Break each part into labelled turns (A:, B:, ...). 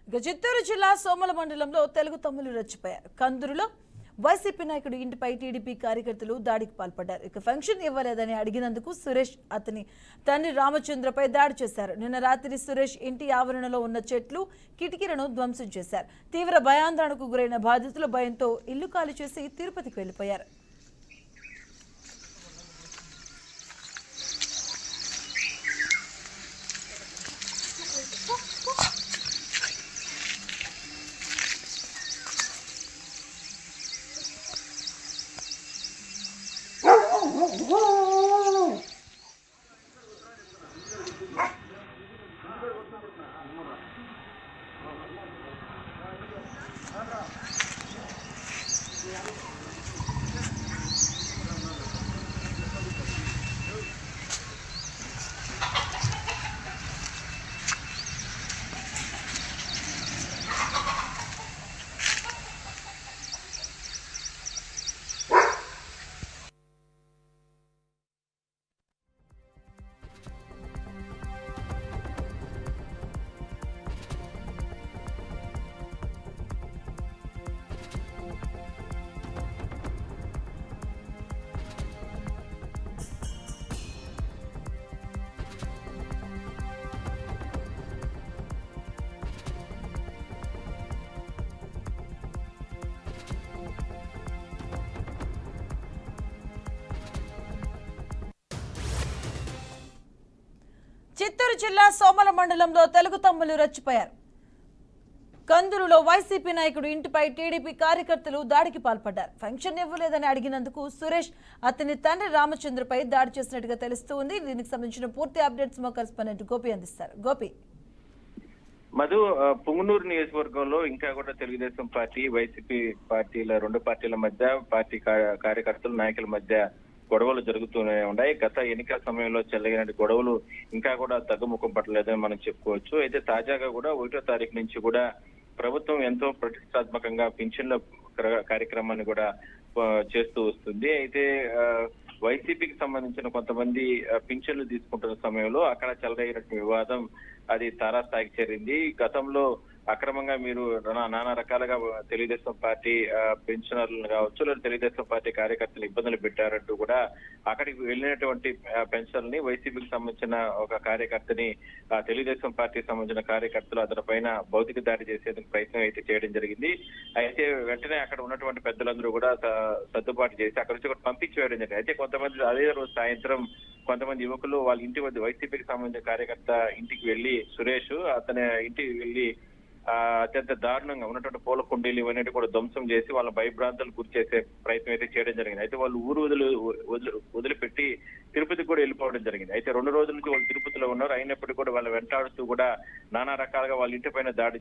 A: ఇక చిత్తూరు జిల్లా సోమల మండలంలో తెలుగు తమ్ములు రెచ్చిపోయారు. కందూరులో వైసీపీ నాయకుడు ఇంటిపై టీడీపీ కార్యకర్తలు దాడికి పాల్పడ్డారు. ఇక ఫంక్షన్ ఇవ్వలేదని అడిగినందుకు సురేష్ అతని తండ్రి రామచంద్రపై దాడి చేశారు. నిన్న రాత్రి సురేష్ ఇంటి ఆవరణలో ఉన్న చెట్లు, కిటికీలను ధ్వంసం చేశారు. తీవ్ర భయాందోళనకు గురైన బాధితులు భయంతో ఇల్లు ఖాళీ చేసి తిరుపతికి వెళ్లిపోయారు. చిత్తూరు జిల్లా సోమల మండలంలో తెలుగు తమ్ములు రెచ్చిపోయారు. కందూరులో వైసీపీ నాయకుడు ఇంటిపై టీడీపీ కార్యకర్తలు దాడికి పాల్పడ్డారు. ఫంక్షన్ ఇవ్వలేదని అడిగినందుకు సురేష్ అతని తండ్రి రామచంద్రపై దాడి చేసినట్టుగా తెలుస్తోంది. దీనికి సంబంధించిన పూర్తి అప్డేట్స్ మా కరెస్పాండెంట్ గోపి అందిస్తారు. గోపి,
B: మధు, పుంగనూరు నియోజకవర్గంలో ఇంకా కూడా తెలుగుదేశం పార్టీ, వైసీపీ పార్టీల రెండు పార్టీల మధ్య, పార్టీ కార్యకర్తల నాయకుల మధ్య గొడవలు జరుగుతూనే ఉన్నాయి. గత ఎన్నికల సమయంలో చెలగిన గొడవలు ఇంకా కూడా తగ్గుముఖం పట్టలేదని మనం చెప్పుకోవచ్చు. అయితే తాజాగా కూడా 1వ తారీఖు నుంచి కూడా ప్రభుత్వం ఎంతో ప్రతిష్టాత్మకంగా పింఛన్ల కార్యక్రమాన్ని కూడా చేస్తూ వస్తుంది. అయితే వైసీపీకి సంబంధించిన కొంతమంది పింఛన్లు తీసుకుంటున్న సమయంలో అక్కడ చెలరేగిన వివాదం అది తారాస్థాయికి చేరింది. గతంలో అక్రమంగా మీరు నానా రకాలుగా తెలుగుదేశం పార్టీ పెన్షనర్లను కావచ్చు, లేదా తెలుగుదేశం పార్టీ కార్యకర్తలు ఇబ్బందులు పెట్టారంటూ కూడా అక్కడికి వెళ్ళినటువంటి పెన్షనర్ని వైసీపీకి సంబంధించిన ఒక కార్యకర్తని తెలుగుదేశం పార్టీకి సంబంధించిన కార్యకర్తలు అతని పైన భౌతిక దాడి చేసేందుకు ప్రయత్నం అయితే చేయడం జరిగింది. అయితే వెంటనే అక్కడ ఉన్నటువంటి పెద్దలందరూ కూడా సర్దుబాటు చేసి అక్కడ నుంచి కూడా పంపించి వేయడం జరిగింది. అయితే కొంతమంది అదే రోజు సాయంత్రం కొంతమంది యువకులు వాళ్ళ ఇంటి వద్ద వైసీపీకి సంబంధించిన కార్యకర్త ఇంటికి వెళ్లి సురేష్ అతని ఇంటికి వెళ్లి అత్యంత దారుణంగా ఉన్నటువంటి పూల కుండీలు ఇవన్నీ కూడా ధ్వంసం చేసి వాళ్ళ భయభ్రాంతులు గురి చేసే ప్రయత్నం అయితే చేయడం జరిగింది. అయితే వాళ్ళు ఊరు వదిలిపెట్టి తిరుపతికి కూడా వెళ్ళిపోవడం జరిగింది. అయితే 2 రోజుల నుంచి వాళ్ళు తిరుపతిలో ఉన్నారు. అయినప్పటికీ కూడా వాళ్ళు వెంటాడుతూ కూడా నానా రకాలుగా వాళ్ళ ఇంటి పైన దాడి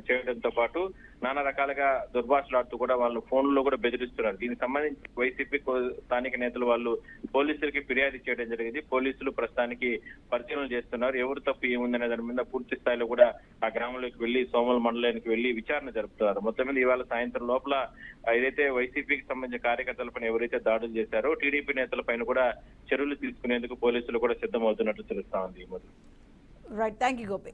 B: చేయడంతో పాటు నానా రకాలుగా దుర్భాషలాడుతూ కూడా వాళ్ళు ఫోన్లో కూడా బెదిరిస్తున్నారు. దీనికి సంబంధించి వైసీపీ స్థానిక నేతలు వాళ్ళు పోలీసులకి ఫిర్యాదు చేయడం జరిగింది. పోలీసులు ప్రస్తుతానికి పరిశీలన చేస్తున్నారు. ఎవరు తప్పు ఏముందనే దాని మీద పూర్తి స్థాయిలో కూడా ఆ గ్రామంలోకి వెళ్లి సోమల మండలానికి వెళ్లి విచారణ జరుపుతున్నారు. మొత్తం మీద ఇవాళ సాయంత్రం లోపల ఏదైతే వైసీపీకి సంబంధించిన కార్యకర్తలపైన ఎవరైతే దాడులు చేశారో టీడీపీ నేతల పైన కూడా చర్యలు తీసుకునేందుకు పోలీసులు కూడా సిద్ధమవుతున్నట్లు తెలుస్తా ఉంది.
A: Right, thank you Gopi.